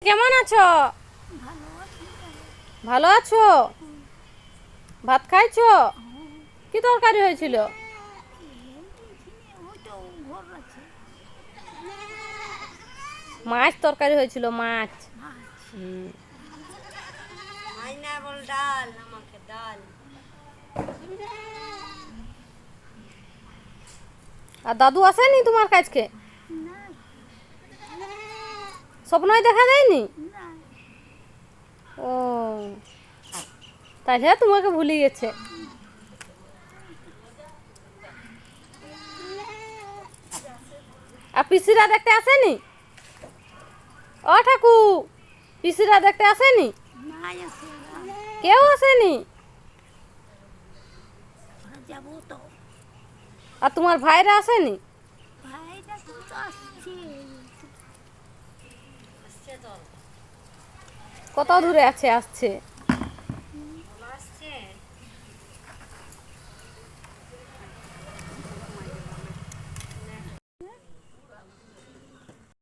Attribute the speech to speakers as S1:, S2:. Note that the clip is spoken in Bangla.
S1: কেমন আছো? ভালো আছো? ভাত খাইছো? কি তরকারি হয়েছিল? মাছ তরকারি হয়েছিল, মাছ। হুম। আর দাদু আসেনি তোমার কাছকে? স্বপ্নই দেখা দেয়নি? ও, তাহলে তোমাকে ভুলে গেছে। আর পিসিরা দেখতে আসেনি? ও ঠাকু, পিসিরা দেখতে আসেনি? কেউ আসেনি? আর তোমার ভাইরা আসেনি? কত দূরে আছে, আসছে?